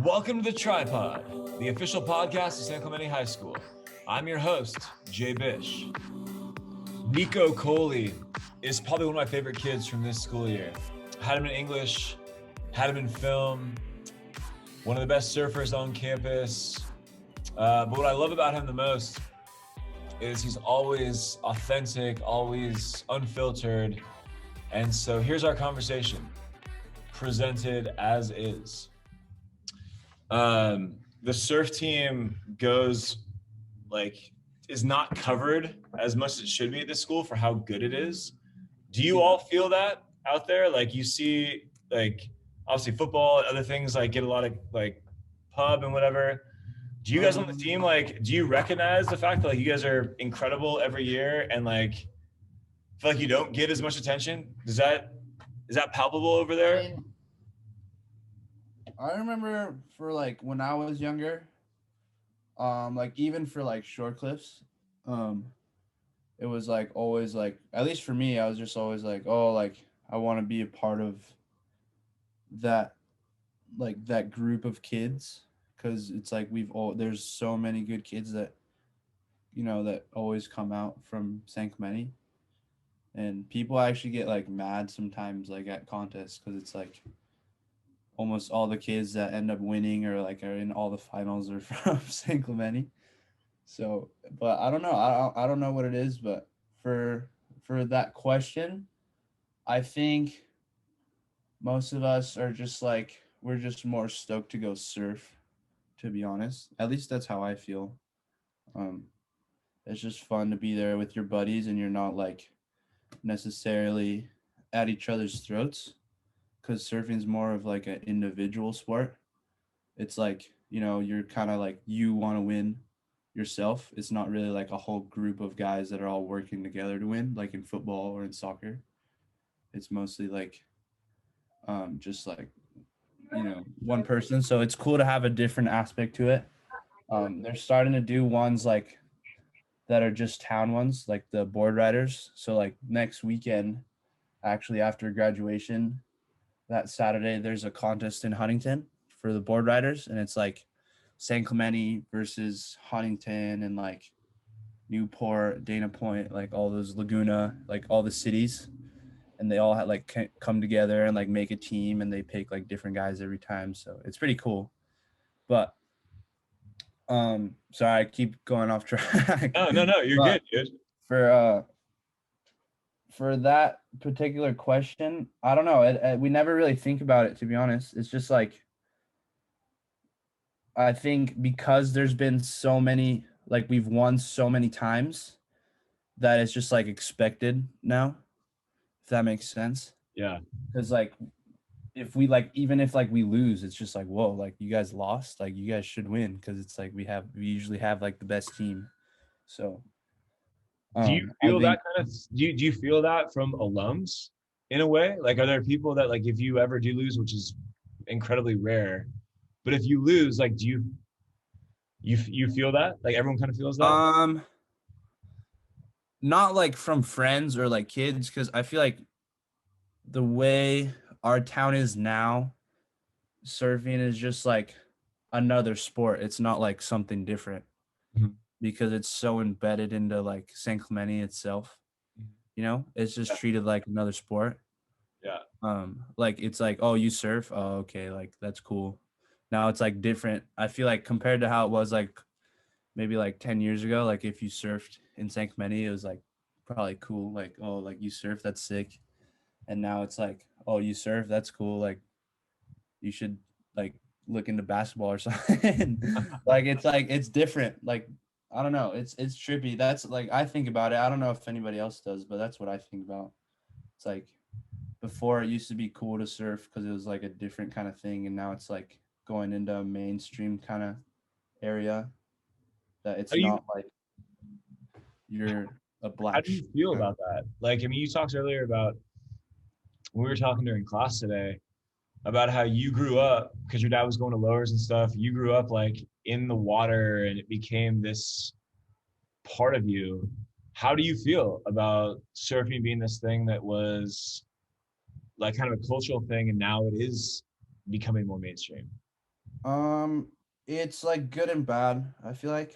Welcome to the Tripod, the official podcast of San Clemente High School. I'm your host, Jay Bish. Nico Coli is probably one of my favorite kids from this school year. Had him in English, had him in film, one of the best surfers on campus. But what I love about him the most is he's always authentic, always unfiltered. And so here's our conversation, presented as is. The surf team is not covered as much as it should be at this school for how good it is. Do you all feel that out there? Like you see, like obviously football, other things like get a lot of like pub and whatever. Do you guys on the team, like, do you recognize the fact that like you guys are incredible every year and like feel like you don't get as much attention? Is that palpable over there? I remember for like when I was younger, like even for like short cliffs, it was like always like, at least for me, I was just always like, oh, like I want to be a part of that, like that group of kids, because it's like there's so many good kids that that always come out from San Clemente, and people actually get like mad sometimes like at contests because it's like almost all the kids that end up winning or like are in all the finals are from San Clemente. So, but I don't know. I don't know what it is, but for that question, I think most of us are just like we're just more stoked to go surf, to be honest. At least that's how I feel. Um, it's just fun to be there with your buddies and you're not like necessarily at each other's throats, because surfing's more of like an individual sport. It's like, you're kind of like you want to win yourself. It's not really like a whole group of guys that are all working together to win, like in football or in soccer. It's mostly like just like, one person. So it's cool to have a different aspect to it. They're starting to do ones like that are just town ones, like the board riders. So like next weekend, actually after graduation, that Saturday, there's a contest in Huntington for the board riders, and it's like San Clemente versus Huntington and like Newport, Dana Point, like all those Laguna, like all the cities, and they all had like come together and like make a team, and they pick like different guys every time. So it's pretty cool. But sorry, I keep going off track. No, you're good, dude. For that particular question, I don't know. We never really think about it, to be honest. It's just like, I think because there's been so many, like we've won so many times that it's just like expected now, if that makes sense. Yeah. Because like if we like, even if like we lose, it's just like, whoa, like you guys lost, like you guys should win, because it's like we usually have like the best team. So do you feel that kind of do you feel that from alums in a way? Like are there people that like if you ever do lose, which is incredibly rare, but if you lose, like do you feel that? Like everyone kind of feels that? Not like from friends or like kids, because I feel like the way our town is now, surfing is just like another sport. It's not like something different because it's so embedded into like San Clemente itself. It's just treated like another sport. Yeah. Like it's like, oh, you surf? Oh, okay, like that's cool. Now it's like different. I feel like compared to how it was like maybe like 10 years ago, like if you surfed in San Clemente, it was like probably cool. Like, oh, like you surf, that's sick. And now it's like, oh, you surf, that's cool. Like you should like look into basketball or something. Like it's different. Like I don't know. It's trippy. That's like I think about it. I don't know if anybody else does, but that's what I think about. It's like before it used to be cool to surf because it was like a different kind of thing, and now it's like going into a mainstream kind of area that it's not like you're a black. How do you feel about that? Like, I mean, you talked earlier about when we were talking during class today about how you grew up because your dad was going to lowers and stuff. You grew up like in the water and it became this part of you. How do you feel about surfing being this thing that was like kind of a cultural thing and now it is becoming more mainstream? Um, it's like good and bad. I feel like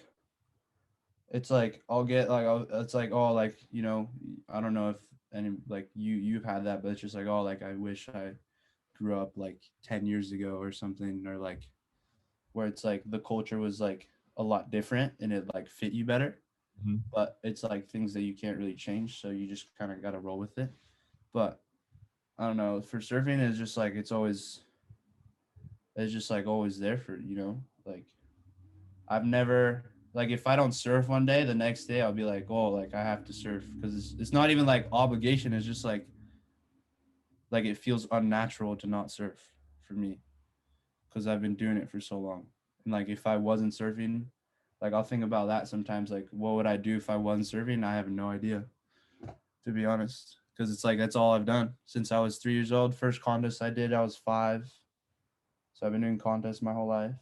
it's like I'll get like it's like oh like I don't know if any like you've had that, but it's just like oh like I wish I grew up like 10 years ago or something, or like where it's like the culture was like a lot different and it like fit you better. Mhm. But it's like things that you can't really change, so you just kind of got to roll with it. But I don't know, for surfing it's just like it's just like always there for like I've never like if I don't surf one day, the next day I'll be like, oh, like I have to surf because it's not even like obligation. It's just like it feels unnatural to not surf for me because I've been doing it for so long. And like if I wasn't surfing, like I'll think about that sometimes. Like what would I do if I wasn't surfing? I have no idea, to be honest, because it's like that's all I've done since I was 3 years old. First contest I did, I was 5, so I've been doing contests my whole life.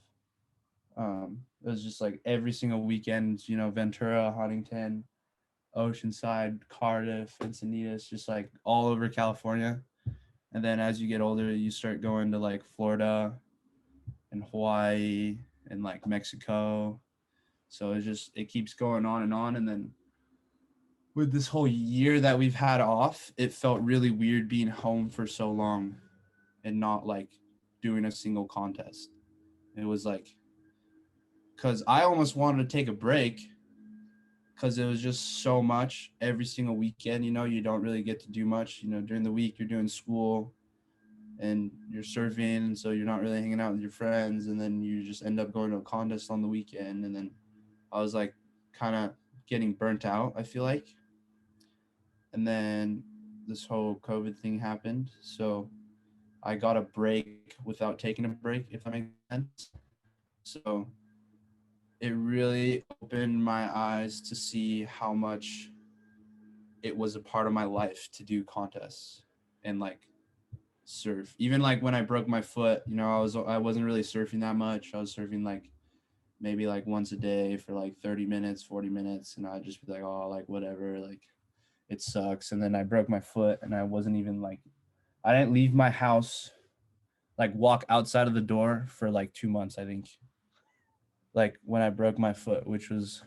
It was just like every single weekend, Ventura, Huntington, Oceanside, Cardiff, Encinitas, just like all over California. And then as you get older, you start going to like Florida and Hawaii and like Mexico. So it keeps going on and on. And then with this whole year that we've had off, it felt really weird being home for so long and not like doing a single contest. It was like, because I almost wanted to take a break because it was just so much every single weekend. You don't really get to do much. During the week, you're doing school and you're surfing. And so you're not really hanging out with your friends. And then you just end up going to a contest on the weekend. And then I was like kind of getting burnt out, I feel like. And then this whole COVID thing happened. So I got a break without taking a break, if that makes sense. So it really opened my eyes to see how much it was a part of my life to do contests and like surf. Even like when I broke my foot, I wasn't really surfing that much. I was surfing like maybe like once a day for like 30 minutes, 40 minutes, and I'd just be like, oh, like whatever, like it sucks. And then I broke my foot and I wasn't even like I didn't leave my house, like walk outside of the door for like 2 months, I think. Like when I broke my foot, which was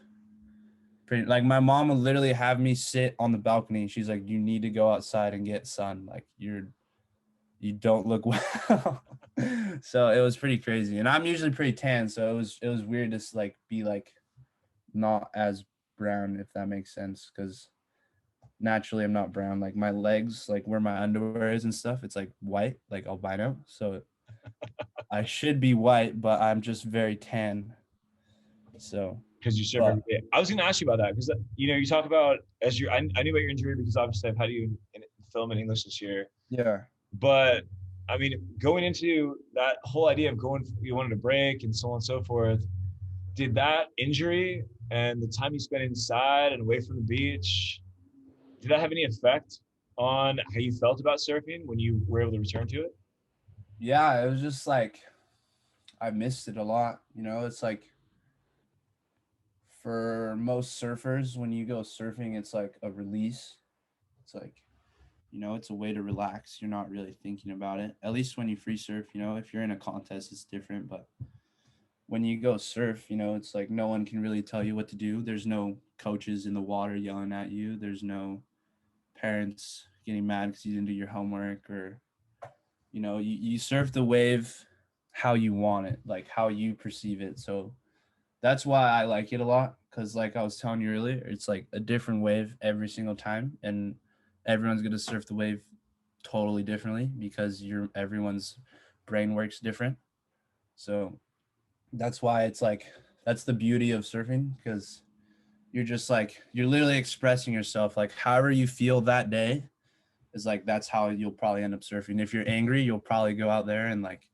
pretty like my mom would literally have me sit on the balcony. She's like, you need to go outside and get sun. Like you don't look well. So it was pretty crazy. And I'm usually pretty tan, so it was weird to like be like not as brown, if that makes sense, because naturally I'm not brown. Like my legs, like where my underwear is and stuff, it's like white, like albino. So I should be white, but I'm just very tan. So, Because you serve but every day. I was going to ask you about that because you talk about I knew about your injury because obviously I've had you in film in English this year. yeah, But I mean, going into that whole idea of going, you wanted a break and so on and so forth. Did that injury and the time you spent inside and away from the beach, did that have any effect on how you felt about surfing when you were able to return to it? yeah, it was just like I missed it a lot. It's like for most surfers, when you go surfing, it's like a release. It's like, it's a way to relax. You're not really thinking about it. At least when you free surf, if you're in a contest, it's different. But when you go surf, it's like no one can really tell you what to do. There's no coaches in the water yelling at you. There's no parents getting mad because you didn't do your homework, or, you surf the wave how you want it, like how you perceive it. So that's why I like it a lot, because like I was telling you earlier, it's like a different wave every single time, and everyone's gonna surf the wave totally differently because everyone's brain works different. So that's why it's like that's the beauty of surfing, because you're literally expressing yourself like however you feel that day is like that's how you'll probably end up surfing. If you're angry, you'll probably go out there and like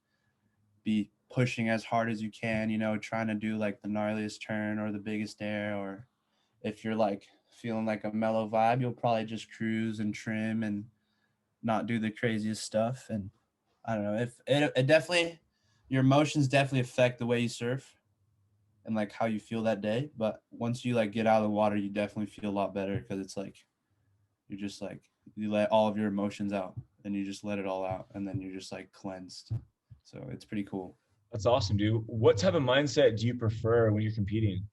be pushing as hard as you can, trying to do like the gnarliest turn or the biggest air. Or if you're like feeling like a mellow vibe, you'll probably just cruise and trim and not do the craziest stuff. And I don't know, if it definitely, your emotions definitely affect the way you surf and like how you feel that day. But once you like get out of the water, you definitely feel a lot better, because it's like you're just like you let all of your emotions out and you just let it all out, and then you're just like cleansed. So it's pretty cool. That's awesome, dude. What type of mindset do you prefer when you're competing?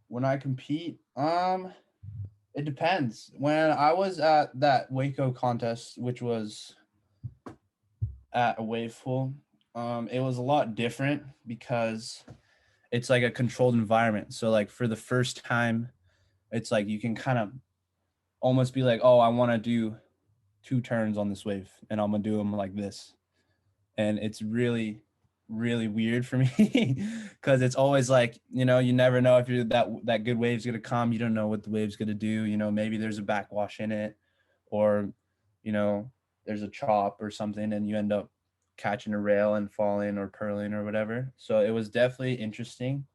When I compete, it depends. When I was at that Waco contest, which was at a wave pool, it was a lot different because it's like a controlled environment. So like for the first time, it's like you can kind of almost be like, oh, I want to do 2 turns on this wave, and I'm gonna do them like this, and it's really really weird for me because it's always like, you never know if you're that good wave's gonna come. You don't know what the wave's gonna do. Maybe there's a backwash in it, or you know there's a chop or something, and you end up catching a rail and falling or purling or whatever. So it was definitely interesting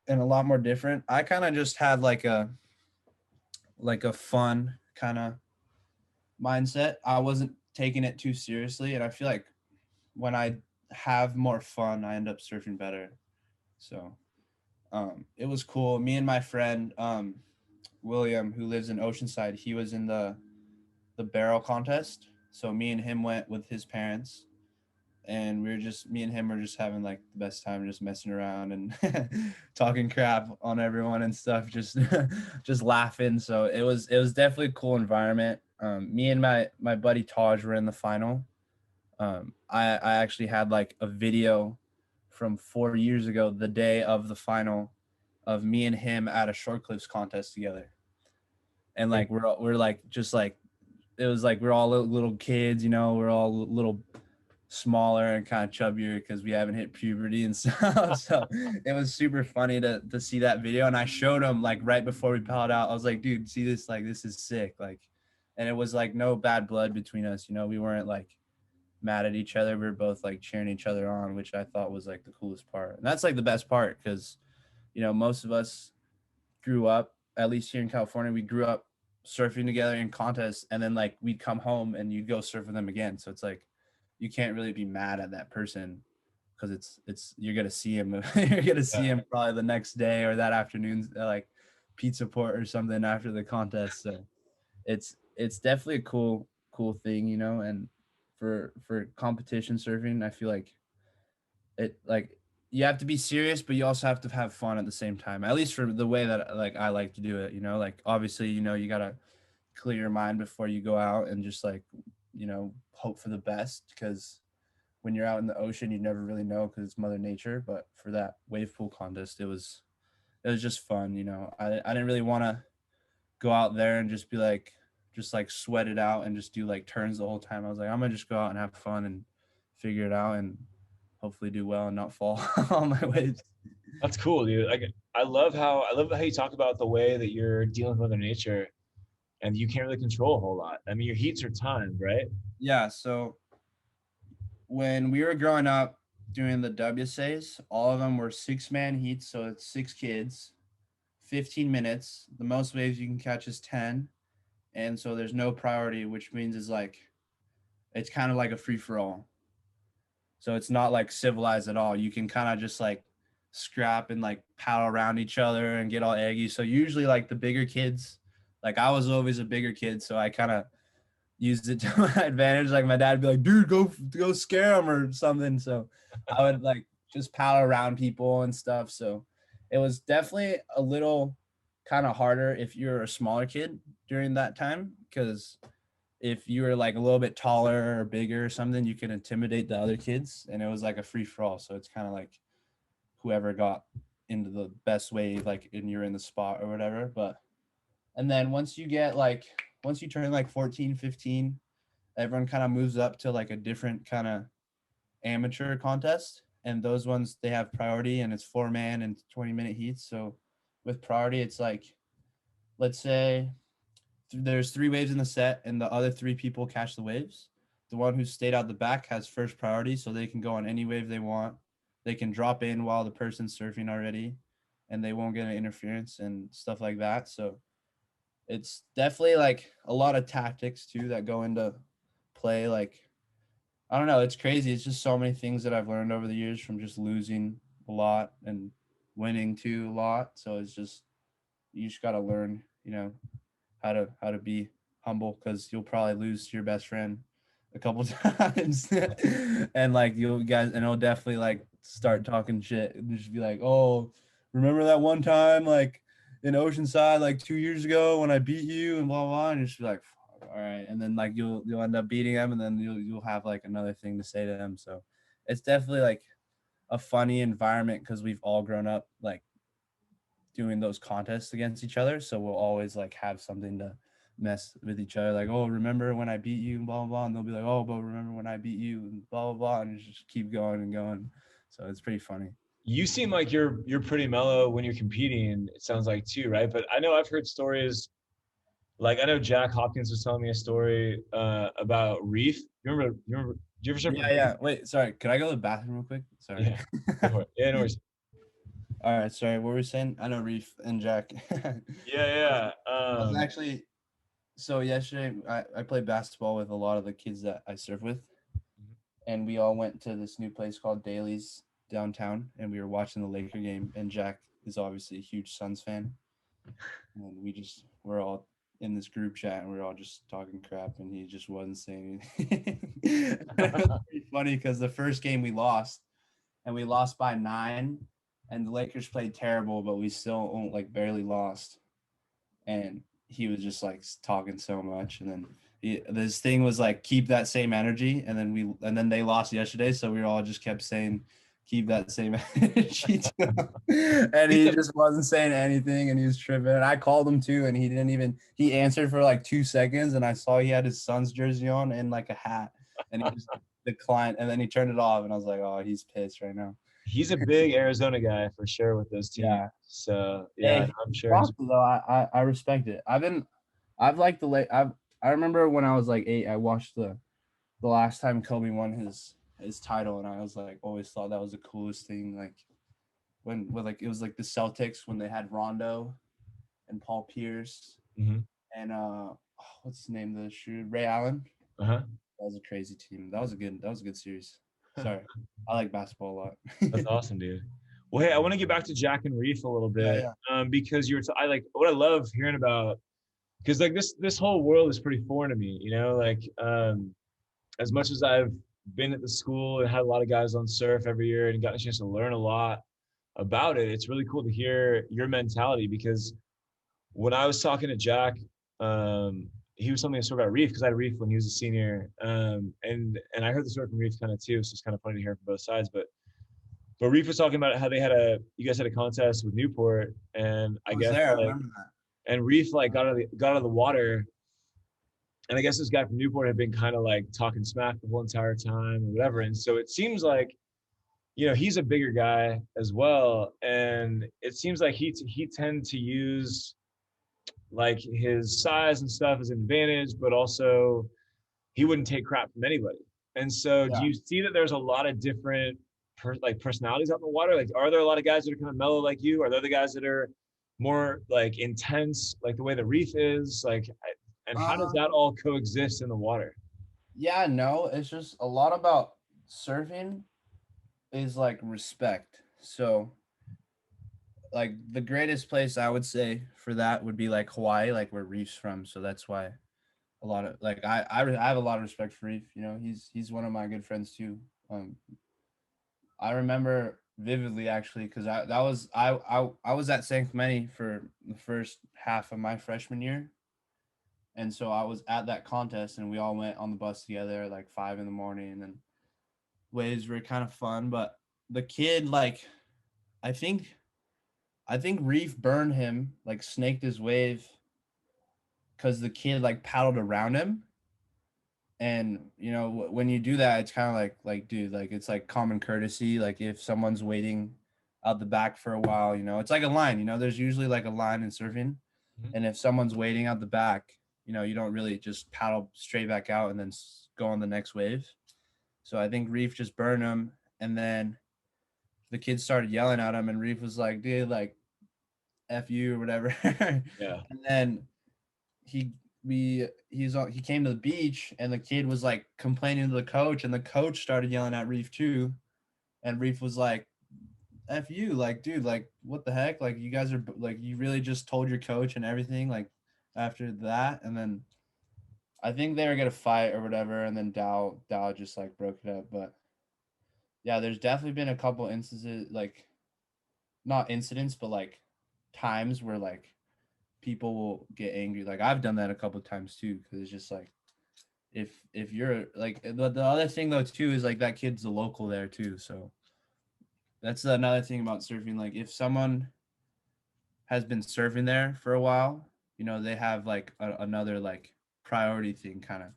and a lot more different. I kind of just had like a fun kind of mindset. I wasn't taking it too seriously, and I feel like when I have more fun, I end up surfing better. So it was cool. Me and my friend William, who lives in Oceanside, he was in the barrel contest. So me and him went with his parents, and me and him were just having like the best time, just messing around and talking crap on everyone and stuff, just just laughing. So it was definitely a cool environment. Me and my buddy Taj were in the final. I actually had like a video from 4 years ago, the day of the final, of me and him at a short clips contest together, and like we're like just like it was like we're all little kids, we're all little smaller and kind of chubbier because we haven't hit puberty and stuff. So it was super funny to see that video. And I showed him like right before we paddled out. I was like, dude, see this? Like, this is sick. Like, and it was like no bad blood between us. We weren't like mad at each other. We were both like cheering each other on, which I thought was like the coolest part. And that's like the best part because, most of us grew up, at least here in California, we grew up surfing together in contests, and then like we'd come home and you'd go surf with them again. So it's like you can't really be mad at that person because it's you're gonna see him you're gonna see him probably the next day or that afternoon at like pizza port or something after the contest. So it's definitely a cool thing, and for competition surfing, I feel like it like you have to be serious, but you also have to have fun at the same time. At least for the way that like I like to do it, like obviously, you gotta clear your mind before you go out and just like, hope for the best because when you're out in the ocean, you never really know because it's Mother Nature. But for that wave pool contest, it was just fun. I didn't really want to go out there and just like sweat it out and just do like turns the whole time. I was like, I'm gonna just go out and have fun and figure it out and hopefully do well and not fall on my waves. That's cool, dude. Like I love how you talk about the way that you're dealing with Mother Nature and you can't really control a whole lot. I mean, your heats are timed, right? Yeah. So when we were growing up doing the WSAs, all of them were 6-man heats. So it's 6 kids, 15 minutes. The most waves you can catch is 10. And so there's no priority, which means is like it's kind of like a free for all. So it's not like civilized at all. You can kind of just like scrap and like paddle around each other and get all eggy. So usually like the bigger kids, like I was always a bigger kid, so I kind of used it to my advantage. Like my dad would be like, dude, go scare them or something. So I would like just paddle around people and stuff. So it was definitely a little kind of harder if you're a smaller kid during that time because if you were like a little bit taller or bigger or something, you can intimidate the other kids, and it was like a free for all. So it's kind of like whoever got into the best wave, like, and you're in the spot or whatever. But and then once you turn like 14, 15, everyone kind of moves up to like a different kind of amateur contest, and those ones they have priority, and it's 4-man and 20-minute heats. So with priority, it's like, let's say there's 3 waves in the set and the other 3 people catch the waves. The one who stayed out the back has first priority, so they can go on any wave they want. They can drop in while the person's surfing already, and they won't get an interference and stuff like that. So it's definitely like a lot of tactics too that go into play. Like, I don't know, it's crazy. It's just so many things that I've learned over the years from just losing a lot and winning too a lot. So it's just you just gotta learn, how to be humble because you'll probably lose to your best friend a couple times, and like you guys, and it'll definitely like start talking shit and just be like, "Oh, remember that one time like in Oceanside like 2 years ago when I beat you and blah blah," and just be like, "Fuck, all right," and then like you'll end up beating them, and then you'll have like another thing to say to them. So it's definitely like a funny environment because we've all grown up like doing those contests against each other. So we'll always like have something to mess with each other. Like, oh, remember when I beat you and blah, blah, blah. And they'll be like, oh, but remember when I beat you and blah, blah, blah. And just keep going and going. So it's pretty funny. You seem like you're pretty mellow when you're competing. It sounds like too, right? But I know I've heard stories. Like I know Jack Hopkins was telling me a story about Reef. You remember? You remember? Did you ever surf with Yeah, Reef? yeah. Wait, sorry. Could I go to the bathroom real quick? Sorry. Yeah. Go for it. Yeah, no worries. All right. Sorry. What were we saying? I know Reef and Jack. Yeah, yeah. I was actually, so yesterday I played basketball with a lot of the kids that I surf with. And we all went to this new place called Daly's downtown, and we were watching the Laker game. And Jack is obviously a huge Suns fan, and we're all in this group chat, and we're all just talking crap, and he just wasn't saying anything. It was pretty funny because the first game we lost, and we lost by 9, and the Lakers played terrible, but we still like barely lost, and he was just like talking so much, and then this thing was like keep that same energy, and then they lost yesterday, so we all just kept saying keep that same energy and he just wasn't saying anything, and he was tripping, and I called him too, and he answered for like 2 seconds, and I saw he had his son's jersey on and like a hat, and he just declined, and then he turned it off, and I was like, oh, he's pissed right now. he's a big Arizona guy for sure with those teams. Yeah. So yeah, Hey, I'm sure. though I respect it. I've liked the late. I remember when I was like 8, I watched the last time Kobe won his title, and I was like always thought that was the coolest thing. Like when like it was like the Celtics when they had Rondo and Paul Pierce Mm-hmm. and what's his name, the shooter, Ray Allen. Uh-huh. That was a crazy team. That was a good series. Sorry, I like basketball a lot. That's awesome, dude. Well, hey, I want to get back to Jack and Reef a little bit, Yeah. because I like what I love hearing about, because like this whole world is pretty foreign to me, you know, like as much as I've been at the school and had a lot of guys on surf every year and gotten a chance to learn a lot about it, it's really cool to hear your mentality, because when I was talking to Jack, he was telling me a story about Reef because I had Reef when he was a senior, and I heard the story from Reef kind of too. So it's kind of funny to hear from both sides. But Reef was talking about how you guys had a contest with Newport, and I guess I like, remember that. and Reef like got out of the water, and I guess this guy from Newport had been kind of like talking smack the whole entire time or whatever, and so it seems like, you know, he's a bigger guy as well, and it seems like he tend to use like his size and stuff as an advantage, but also he wouldn't take crap from anybody. And so, do Yeah. you see that there's a lot of different like personalities out in the water? Like, are there a lot of guys that are kind of mellow like you? Are there the guys that are more like intense, like the way the Reef is? Like, and how does that all coexist in the water? Yeah, no, it's just a lot about surfing is like respect. So like the greatest place I would say for that would be like Hawaii, like where Reef's from. So that's why a lot of like I have a lot of respect for Reef. You know, he's one of my good friends too. I remember vividly actually because I was at San Clemente for the first half of my freshman year, and so I was at that contest, and we all went on the bus together at like 5 in the morning, and waves were kind of fun. But the kid, like, I think I think Reef burned him, like snaked his wave, because the kid like paddled around him. And you know, when you do that, it's kind of like dude, like it's like common courtesy. Like if someone's waiting out the back for a while, you know, it's like a line. You know, there's usually like a line in surfing, Mhm. and if someone's waiting out the back, you know, you don't really just paddle straight back out and then go on the next wave. So I think Reef just burned him, and then the kids started yelling at him, and Reef was like, dude, like F you or whatever. Yeah. And then he he came to the beach, and the kid was like complaining to the coach, and the coach started yelling at Reef too. And Reef was like, F you, like, dude, like what the heck? Like you guys are like, you really just told your coach and everything like after that. And then I think they were gonna fight or whatever, and then Dow just like broke it up. But yeah, there's definitely been a couple instances, like not incidents, but like times where like people will get angry. Like I've done that a couple times too, because it's just like if you're like the other thing though too is like that kid's a local there too, so that's another thing about surfing. Like if someone has been surfing there for a while, they have like another like priority thing kind of.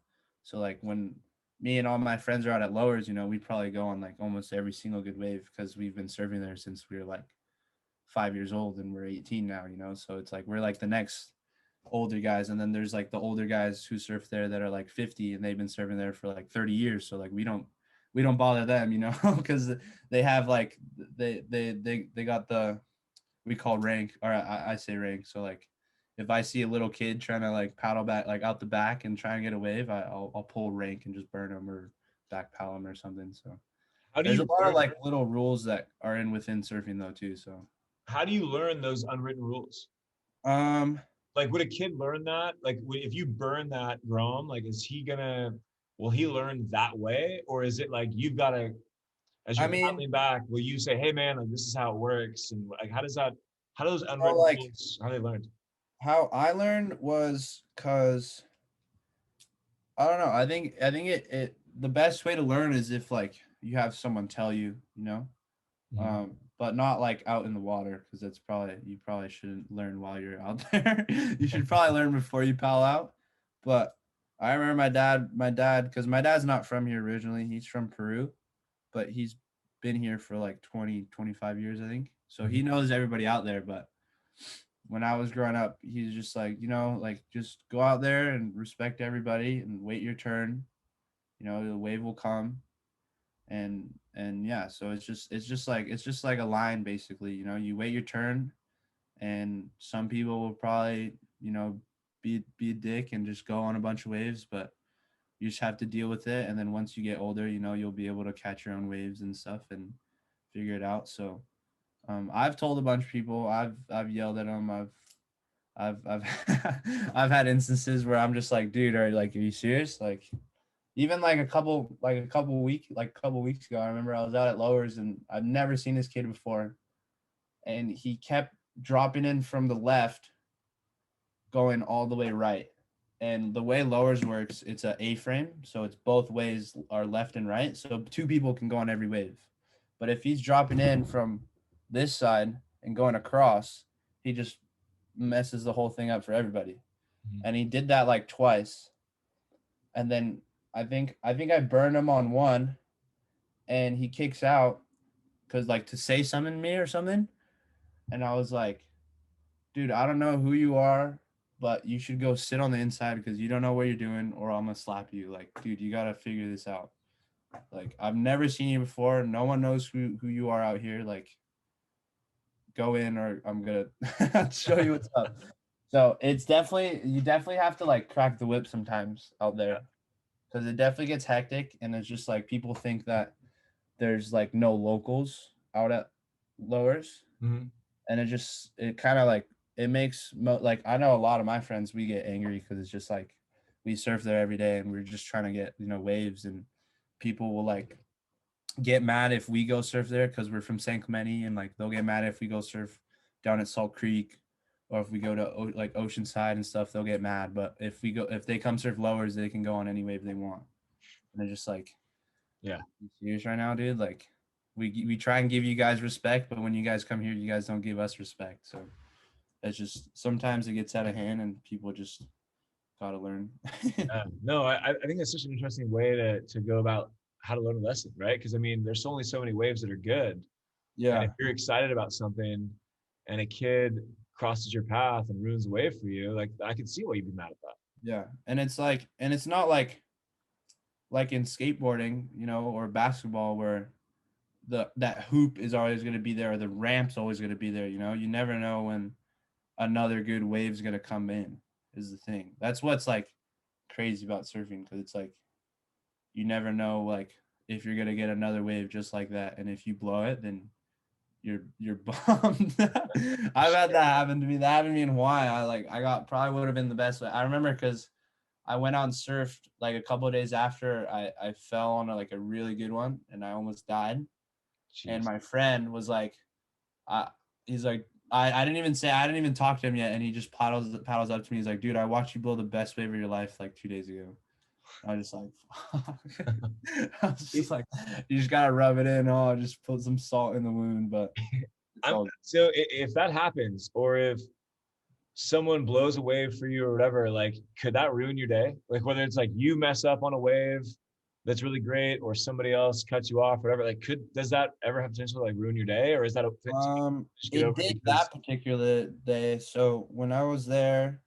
So like when me and all my friends are out at lowers, we probably go on like almost every single good wave because we've been surfing there since we were like 5 years old and we're 18 now, so it's like we're like the next older guys, and then there's like the older guys who surf there that are like 50 and they've been surfing there for like 30 years, so like we don't bother them, because they have like they got the we call rank, or I say rank. So like if I see a little kid trying to like paddle back like out the back and try and get a wave, I'll pull rank and just burn them or back paddle them or something. So How do there's a you lot of learn? like little rules that are in within surfing though too. So How do you learn those unwritten rules? um Like, would a kid learn that? Like, if you burn that Grom, like, will he learn that way? Or is it like you've got to, as I you're mean, paddling back, will you say, hey, man, like, this is how it works? And like, how do those so unwritten like rules, how are they learned? how I learned was because I don't know. I think it the best way to learn is if like you have someone tell you, Mhm. but not like out in the water because that's probably you probably shouldn't learn while you're out there. You should probably learn before you pal out. But I remember my dad, because my dad's not from here originally. He's from Peru, but he's been here for like 20, 25 years, I think. So he Mhm. knows everybody out there. But when I was growing up, he's just like, like just go out there and respect everybody and wait your turn. The wave will come, and yeah, so it's just like a line basically. You wait your turn, and some people will probably be a dick and just go on a bunch of waves, but you just have to deal with it. And then once you get older, you'll be able to catch your own waves and stuff and figure it out. So I've told a bunch of people, I've yelled at them, I've I've had instances where I'm just like, dude, are you serious? Like even like a couple weeks ago, I remember I was out at lowers and I've never seen this kid before, and he kept dropping in from the left, going all the way right. And the way lowers works, it's a A-frame, so it's both ways are left and right, so two people can go on every wave. But if he's dropping in from this side and going across, he just messes the whole thing up for everybody. Mhm. And he did that like twice, and then I think I burned him on one, and he kicks out because like to say something to me or something, and I was like, dude, I don't know who you are, but you should go sit on the inside because you don't know what you're doing, or I'm gonna slap you. Like, dude, you gotta figure this out. Like, I've never seen you before. No one knows who you are out here. Like, go in, or I'm gonna show you what's up. So it's definitely you definitely have to like crack the whip sometimes out Yeah. there because it definitely gets hectic, and it's just like people think that there's like no locals out at lowers, Mhm. and it kind of like it makes like I know a lot of my friends, we get angry because it's just like we surf there every day and we're just trying to get waves, and people will like get mad if we go surf there because we're from San Clemente, and like they'll get mad if we go surf down at Salt Creek, or if we go to like Oceanside and stuff, they'll get mad. But if they come surf lowers, they can go on any wave they want, and they're just like, Yeah. you serious right now, dude? Like, we try and give you guys respect, but when you guys come here, you guys don't give us respect. So it's just sometimes it gets out of hand, and people just gotta learn. No, I think that's such an interesting way to go about how to learn a lesson, right? Because I mean, there's only so many waves that are good. And if Yeah, you're excited about something and a kid crosses your path and ruins the wave for you, like I can see why you'd be mad at that. yeah, and it's not like in skateboarding, or basketball where that hoop is always going to be there, or the ramp's always going to be there. You never know when another good wave's going to come in. Is the thing. That's what's like crazy about surfing, because it's like you never know like if you're gonna get another wave just like that, and if you blow it, then you're bummed. I've had that happen to me. That happened to me in Hawaii. I got probably would have been the best. I remember because I went out and surfed like a couple of days after I fell on like a really good one and I almost died. And Jeez. my friend was like, he's like, I didn't even talk to him yet. And he just paddles up to me. He's like, dude, I watched you blow the best wave of your life like 2 days ago. I was just like, fuck. I was just like, you just gotta rub it in. Oh, just put some salt in the wound. But it's all So if that happens, or if someone blows a wave for you or whatever, like, could that ruin your day? Like, whether it's like you mess up on a wave that's really great, or somebody else cuts you off, whatever. Like, does that ever have potential to like ruin your day, or is that a just get it over it did because that particular day. So when I was there,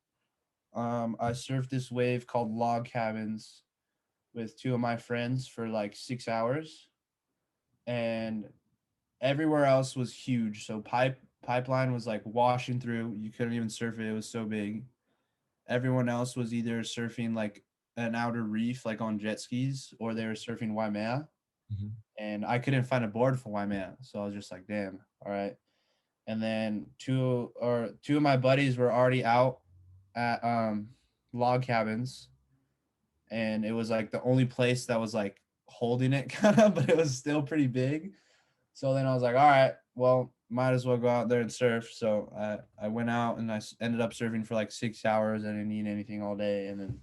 I surfed this wave called log cabins with two of my friends for like 6 hours, and everywhere else was huge. So pipeline was like washing through. You couldn't even surf it. It was so big. Everyone else was either surfing like an outer reef, like on jet skis, or they were surfing Waimea. Mhm. And I couldn't find a board for Waimea, so I was just like, "Damn, all right." And then two of my buddies were already out at log cabins, and it was like the only place that was like holding it kind of, but it was still pretty big. So then I was like, all right, well, might as well go out there and surf. So I went out and ended up surfing for like 6 hours. I didn't eat anything all day. And then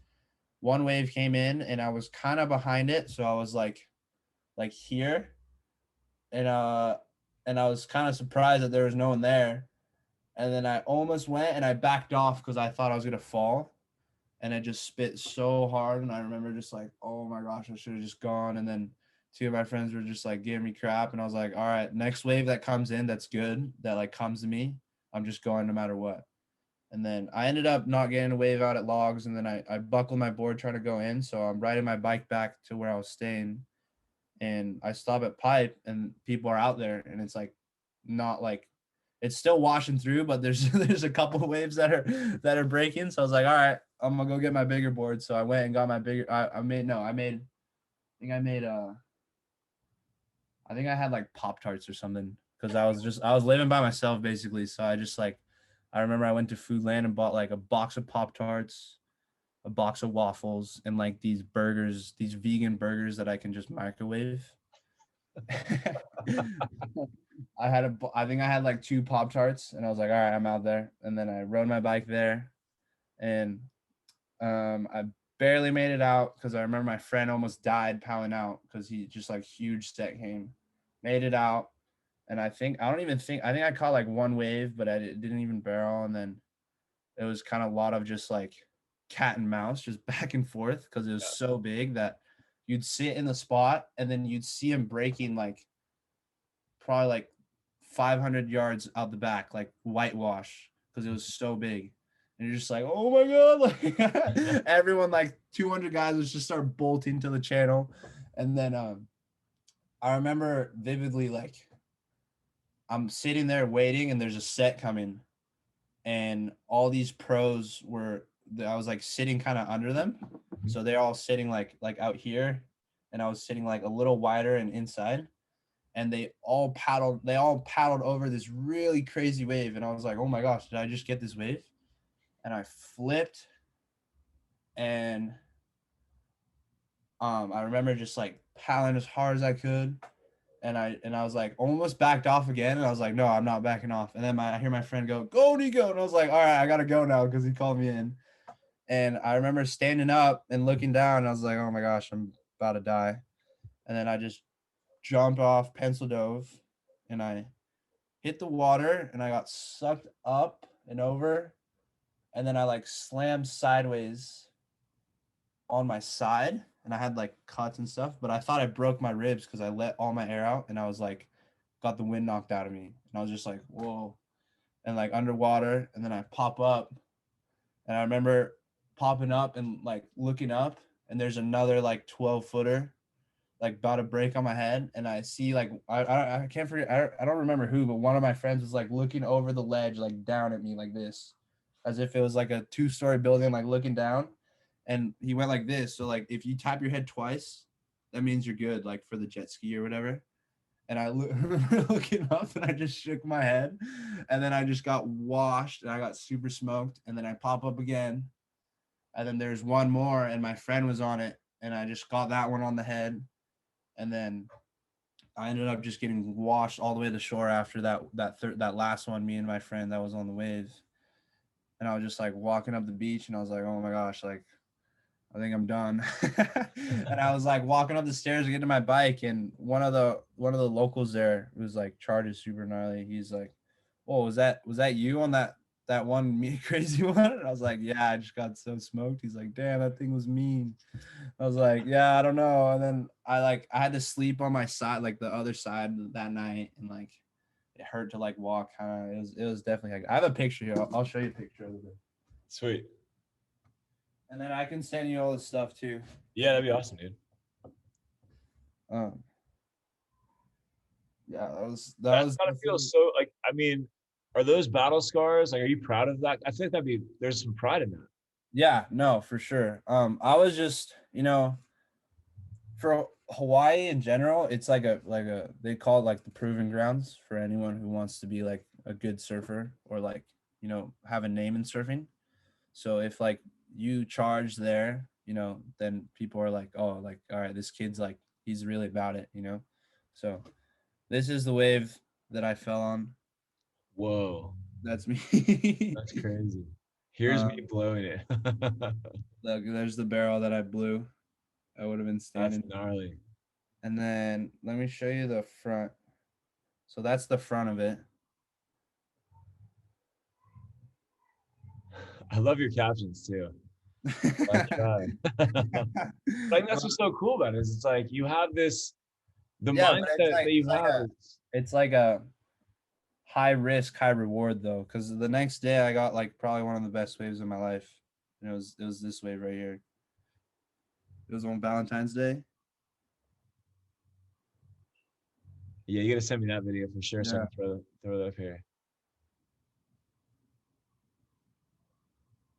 one wave came in and I was kind of behind it. So I was like here. And and I was kind of surprised that there was no one there. And then I almost went and I backed off because I thought I was gonna fall. And it just spit so hard. And I remember just like, oh my gosh, I should have just gone. And then two of my friends were just like giving me crap. And I was like, all right, next wave that comes in, that's good, that like comes to me, I'm just going no matter what. And then I ended up not getting a wave out at logs. And then I buckled my board trying to go in. So I'm riding my bike back to where I was staying. And I stop at Pipe and people are out there. And it's like, not like, it's still washing through, but there's there's a couple of waves that are breaking. So I was like, all right, I'm gonna go get my bigger board. So I went and got my bigger. I think I had like Pop Tarts or something because I was living by myself basically. So I just like, I remember I went to Foodland and bought like a box of Pop Tarts, a box of waffles, and like these burgers, these vegan burgers that I can just microwave. I think I had like two Pop Tarts, and I was like, all right, I'm out there. And then I rode my bike there, and I barely made it out because I remember my friend almost died pounding out because he just like huge set came, made it out, and I think I caught like one wave, but it didn't even barrel, and then it was kind of a lot of just like cat and mouse, just back and forth because it was so big that you'd sit in the spot and then you'd see him breaking like probably like 500 yards out the back, like whitewash, because it was so big. And you're just like, oh my God. Like everyone, like 200 guys would just start bolting to the channel. And then I remember vividly, like, I'm sitting there waiting and there's a set coming. And all these pros I was like sitting kind of under them. So they're all sitting like out here. And I was sitting like a little wider and inside, and they all paddled over this really crazy wave, and I was like, oh my gosh, did I just get this wave? And I flipped, and I remember just like paddling as hard as I could, and I was like almost backed off again, and I was like, no, I'm not backing off. And then I hear my friend go Nico, and I was like, all right, I gotta go now because he called me in. And I remember standing up and looking down, and I was like, oh my gosh, I'm about to die. And then I just jumped off, pencil dove, and I hit the water and I got sucked up and over, and then I like slammed sideways on my side, and I had like cuts and stuff, but I thought I broke my ribs because I let all my air out, and I was like got the wind knocked out of me, and I was just like, whoa. And like underwater, and then I pop up, and I remember popping up and like looking up, and there's another like 12-footer like about to break on my head, and I see like I can't forget, I don't remember who, but one of my friends was like looking over the ledge like down at me like this, as if it was like a 2-story building, like looking down, and he went like this. So like if you tap your head twice, that means you're good, like for the jet ski or whatever. And I remember looking up and I just shook my head, and then I just got washed and I got super smoked, and then I pop up again, and then there's one more, and my friend was on it, and I just got that one on the head, and then I ended up just getting washed all the way to the shore after that last one. Me and my friend that was on the waves, and I was just like walking up the beach, and I was like, oh my gosh, like I think I'm done. And I was like walking up the stairs to get to my bike, and one of the locals there who was like charged super gnarly. He's like, "Oh, was that you on that one me crazy one?" And I was like, "Yeah, I just got so smoked." He's like, "Damn, that thing was mean." I was like, "Yeah, I don't know." And then I had to sleep on my side, like the other side that night, and like it hurt to like walk. Kind of, it was definitely. Like, I have a picture here. I'll show you a picture of it, Sweet. and then I can send you all this stuff too. Yeah, that'd be awesome, dude. Um, yeah, that was That's gotta feel definitely, so like. I mean, are those battle scars? Like, are you proud of that? I think there's some pride in that. yeah, no, for sure. I was just, for Hawaii in general, it's like a they call it like the proving grounds for anyone who wants to be like a good surfer or like, have a name in surfing. So if like you charge there, then people are like, oh, like, all right, this kid's like he's really about it. So this is the wave that I fell on. Whoa, That's me. that's crazy. Here's me um, blowing it. Look, there's the barrel that I blew. I would have been That's standing. gnarly. And then let me show you the front. So that's the front of it. I love your captions too. Like, I think that's what's so cool about it is it's like you have the Yeah, but it's mindset like that you have is it's like a high risk, high reward though, because the next day I got like probably one of the best waves of my life. And it was this wave right here. It was on Valentine's Day. yeah, you gotta send me that video for sure so I Yeah. can throw it up here.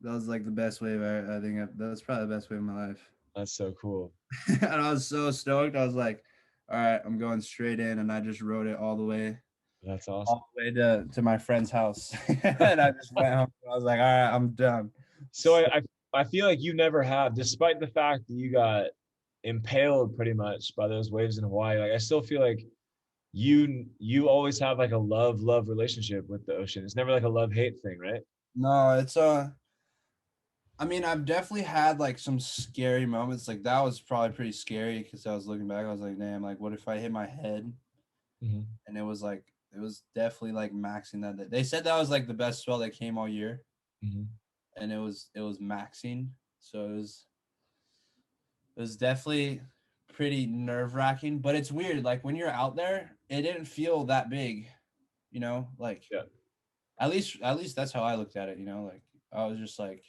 That was like the best wave I think that was probably the best wave of my life. That's so cool. And I was so stoked. I was like, all right, I'm going straight in, and I just rode it That's awesome. all the way to my friend's house. And I just went home. I was like, all right, I'm done. So I feel like you never have, despite the fact that you got impaled pretty much by those waves in Hawaii. Like I still feel like you always have like a love relationship with the ocean. It's never like a love hate thing, right? No, it's I mean, I've definitely had like some scary moments. Like that was probably pretty scary because I was looking back. I was like, damn, like what if I hit my head? Mm-hmm. And it was definitely like maxing that. They said that was like the best swell that came all year, Mm-hmm. and it was maxing. So it was definitely pretty nerve wracking. But it's weird. Like when you're out there, it didn't feel that big. Like Yeah. at least that's how I looked at it. Like I was just like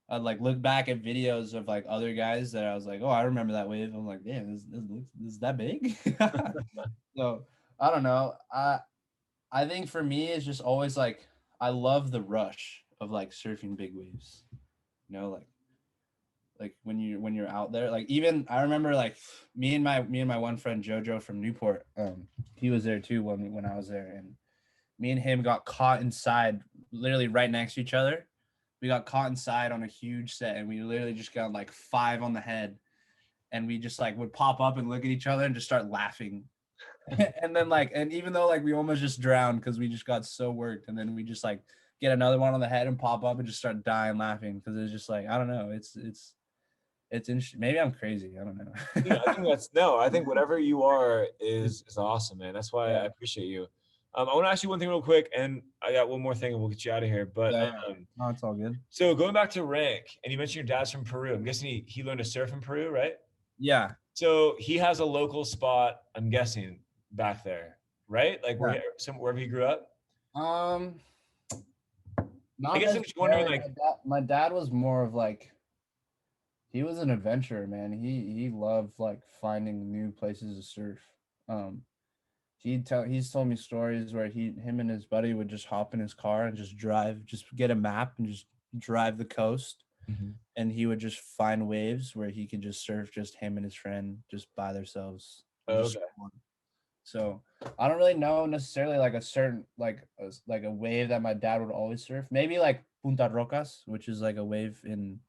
I'd like look back at videos of like other guys that I was like, oh, I remember that wave. I'm like, damn, this is that big. So I don't know. I think for me it's just always like I love the rush of like surfing big waves. Like when you're out there. Like even I remember like me and my one friend Jojo from Newport. He was there too when I was there, and me and him got caught inside, literally right next to each other. We got caught inside on a huge set, and we literally just got like 5 on the head, and we just like would pop up and look at each other and just start laughing. And then and even though like we almost just drowned because we just got so worked, and then we just like get another one on the head and pop up and just start dying laughing because it's just like I don't know, it's interesting. Maybe I'm crazy. I don't Dude, I know. think that's no. I think whatever you are is awesome, man. That's why I Yeah, appreciate you. I want to ask you one thing real quick, and I got one more thing, and we'll get you out of here. But yeah. No, it's all good. so going back to rank, and you mentioned your dad's from Peru. I'm guessing he learned to surf in Peru, right? Yeah, So he has a local spot. I'm guessing back there, right? Like yeah. wherever he grew up. Um, I Not guess I'm just wondering, necessarily. like, My dad was more of like he was an adventurer, man. He loved like finding new places to surf. Um, he's told me stories where him and his buddy would just hop in his car and just drive, just get a map and just drive the coast, mm-hmm. and he would just find waves where he could just surf, just him and his friend just by themselves. And just Okay. so I don't really know necessarily like a certain like a wave that my dad would always surf. Maybe like Punta Rocas, which is like a wave in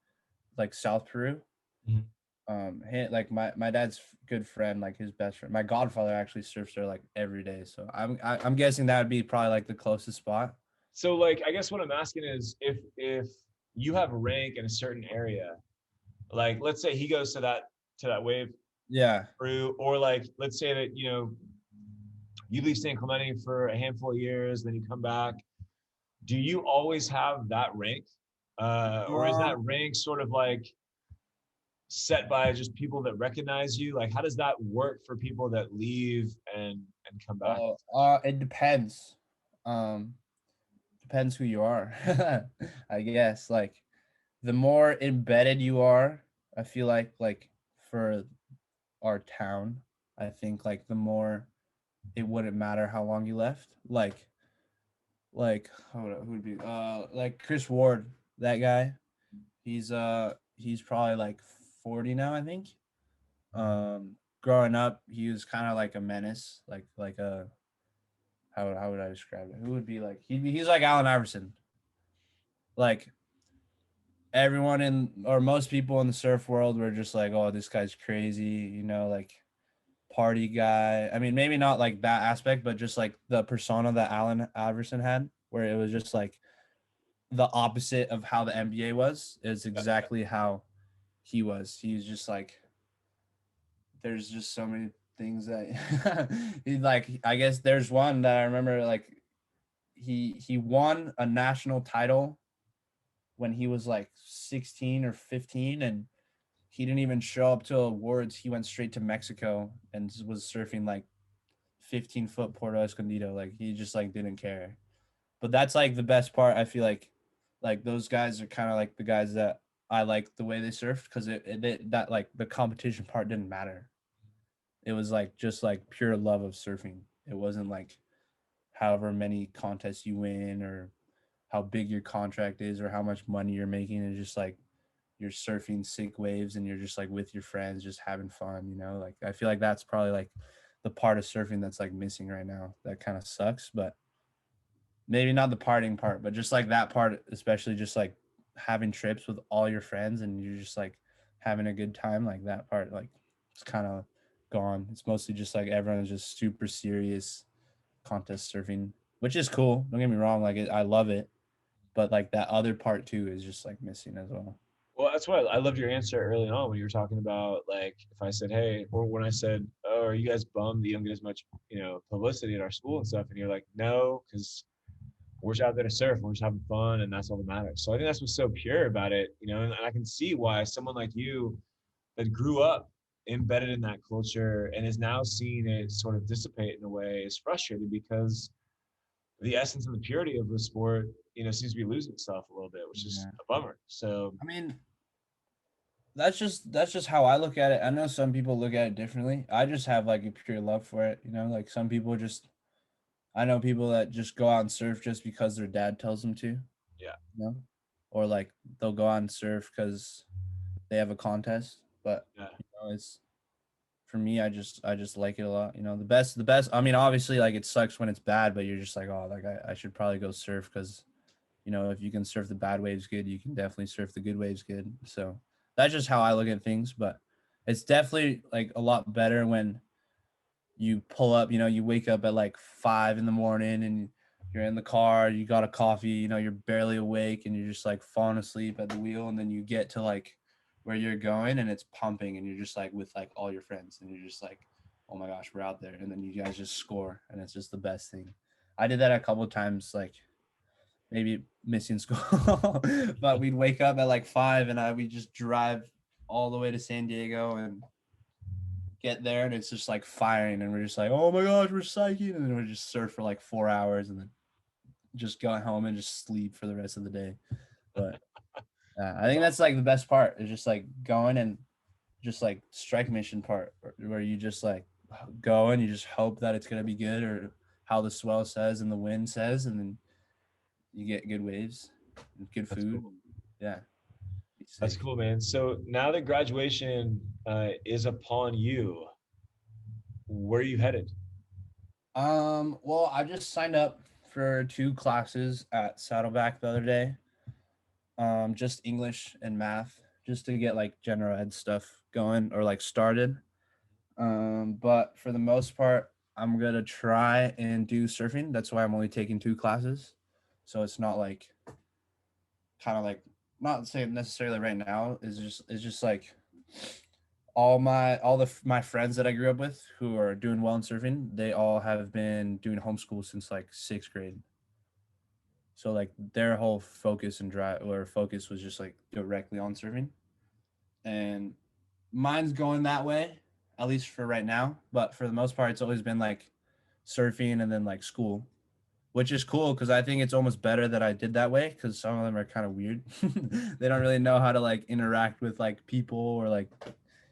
like South Peru. Mhm. Like my dad's good friend, like his best friend, my godfather actually surfs there like every day. So I'm guessing that would be probably like the closest spot. So like I guess what I'm asking is if you have a rank in a certain area, like let's say he goes to that wave Yeah. crew, or like let's say that you leave San Clemente for a handful of years, then you come back. Do you always have that rank, or is that Um. rank sort of like set by just people that recognize you? Like, how does that work for people that leave and come back? It depends. Um. Depends who you are. I guess like the more embedded you are, I feel like for our town, I think like the more it wouldn't matter how long you left. Like who would be like Chris Ward, that guy. He's probably like 40 now, I think. Growing up, he was kind of like a menace, like a how would I describe it? Who would be like he's like Allen Iverson. Like everyone in or most people in the surf world were just like, oh, this guy's crazy, like party guy. I mean, maybe not like that aspect, but just like the persona that Allen Iverson had, where it was just like the opposite of how the NBA was, is exactly how he was. He's just like, there's just so many things that he like. I guess there's one that I remember like he won a national title when he was like 16 or 15, and he didn't even show up to awards. He went straight to Mexico and was surfing like 15-foot Puerto Escondido. Like he just like didn't care. But that's like the best part. I feel like those guys are kind of like the guys that I like the way they surfed, because that like the competition part didn't matter. It was like just like pure love of surfing. It wasn't like however many contests you win or how big your contract is or how much money you're making. It's just like you're surfing sick waves and you're just like with your friends just having fun. Like I feel like that's probably like the part of surfing that's like missing right now. That kind of sucks, but maybe not the partying part, but just like that part, especially just like having trips with all your friends and you're just like having a good time. Like that part, like it's kind of gone. It's mostly just like everyone is just super serious contest surfing, which is cool. Don't get me wrong. Like I love it, but like that other part too is just like missing as well. Well, that's why I loved your answer early on when you were talking about like if I said, hey, or when I said, oh, are you guys bummed that you don't get as much, publicity at our school and stuff? And you're like, no, because we're just out there to surf, we're just having fun, and that's all that matters. So I think that's what's so pure about it, and I can see why someone like you that grew up embedded in that culture and is now seeing it sort of dissipate in a way is frustrated because the essence and the purity of the sport, seems to be losing itself a little bit, which is Yeah. a bummer. So I mean, that's just how I look at it. I know some people look at it differently. I just have like a pure love for it. Like some people just I know people that just go out and surf just because their dad tells them to, yeah, or like they'll go out and surf because they have a contest. But yeah, it's for me, I just like it a lot. The best. I mean, obviously, like it sucks when it's bad, but you're just like, oh, like I should probably go surf because if you can surf the bad waves good, you can definitely surf the good waves good. So that's just how I look at things. But it's definitely like a lot better when you pull up, you wake up at like 5 in the morning and you're in the car, you got a coffee, you're barely awake and you're just like falling asleep at the wheel. And then you get to like where you're going and it's pumping and you're just like with like all your friends and you're just like, oh my gosh, we're out there. And then you guys just score and it's just the best thing. I did that a couple of times, like maybe missing school, but we'd wake up at like 5 and we just drive all the way to San Diego and get there and it's just like firing and we're just like, oh my gosh, we're psyching, and then we just surf for like 4 hours and then just go home and just sleep for the rest of the day. But I think that's like the best part is just like going and just like strike mission part where you just like go and you just hope that it's gonna be good or how the swell says and the wind says, and then you get good waves and good that's food. cool. Yeah, be That's sick. cool, man. So now that graduation is upon you, where are you headed? Well, I just signed up for 2 classes at Saddleback the other day. Just English and math, just to get like general ed stuff going or like started. But for the most part, I'm gonna try and do surfing. That's why I'm only taking 2 classes. So it's not like kind of like not saying necessarily right now is just it's just like my friends that I grew up with who are doing well in surfing, they all have been doing homeschool since like 6th grade. So like their whole focus and drive or focus was just like directly on surfing. And mine's going that way, at least for right now. But for the most part, it's always been like surfing and then like school, which is cool because I think it's almost better that I did that way because some of them are kind of weird. They don't really know how to like interact with like people or like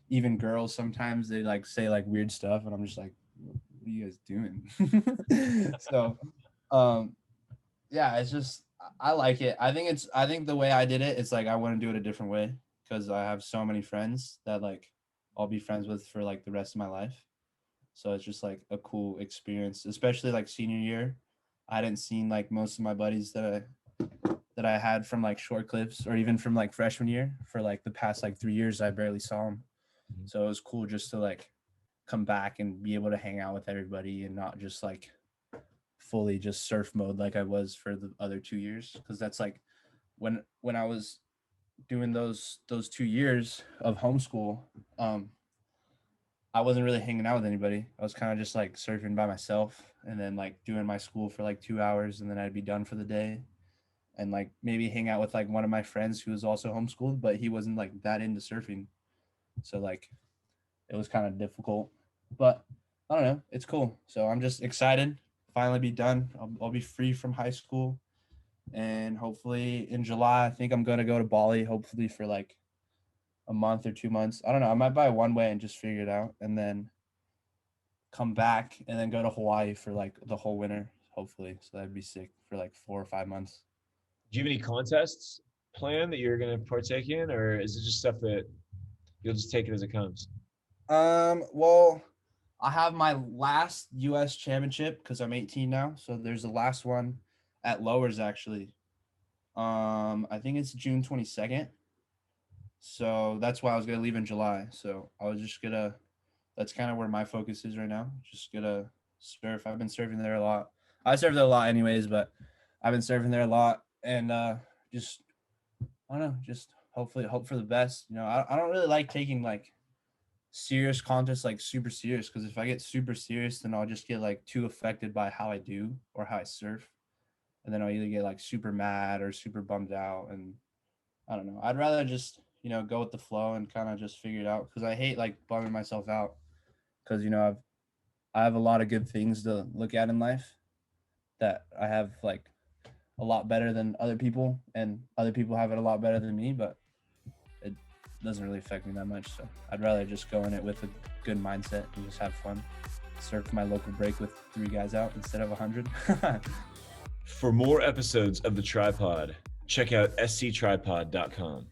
even girls. Sometimes they like say like weird stuff, and I'm just like, what are you guys doing? So, yeah, it's just I like it. I think the way I did it, it's like I want to do it a different way because I have so many friends that like I'll be friends with for like the rest of my life. So it's just like a cool experience, especially like senior year. I hadn't seen like most of my buddies that I had from like short clips or even from like freshman year for like the past like 3 years. I barely saw them. So it was cool just to like come back and be able to hang out with everybody and not just like fully just surf mode like I was for the other 2 years. Because that's like when I was doing those 2 years of homeschool, I wasn't really hanging out with anybody. I was kind of just like surfing by myself and then like doing my school for like 2 hours and then I'd be done for the day and like maybe hang out with like one of my friends who was also homeschooled, but he wasn't like that into surfing. So like it was kind of difficult, but I don't know. It's cool. So I'm just excited. Finally be done. I'll be free from high school. And hopefully in July, I think I'm going to go to Bali, hopefully for like a month or 2 months. I don't know. I might buy one way and just figure it out and then come back and then go to Hawaii for like the whole winter, hopefully. So that'd be sick for like 4 or 5 months. Do you have any contests planned that you're going to partake in, or is it just stuff that you'll just take it as it comes? Well, I have my last US championship because I'm 18 now. So there's the last one at Lowers actually. I think it's June 22nd. So that's why I was gonna leave in July. So I was just gonna that's kind of where my focus is right now. Just gonna surf. I've been surfing there a lot. I surf there a lot anyways, but I've been surfing there a lot and just I don't know, just hopefully hope for the best. You know, I don't really like taking like serious contests like super serious because if I get super serious, then I'll just get like too affected by how I do or how I surf, and then I'll either get like super mad or super bummed out, and I don't know. I'd rather just go with the flow and kind of just figure it out because I hate like bumming myself out because I have a lot of good things to look at in life that I have like a lot better than other people, and other people have it a lot better than me, but it doesn't really affect me that much. So I'd rather just go in it with a good mindset and just have fun. Surf my local break with 3 guys out instead of 100. For more episodes of The Tripod, check out sctripod.com.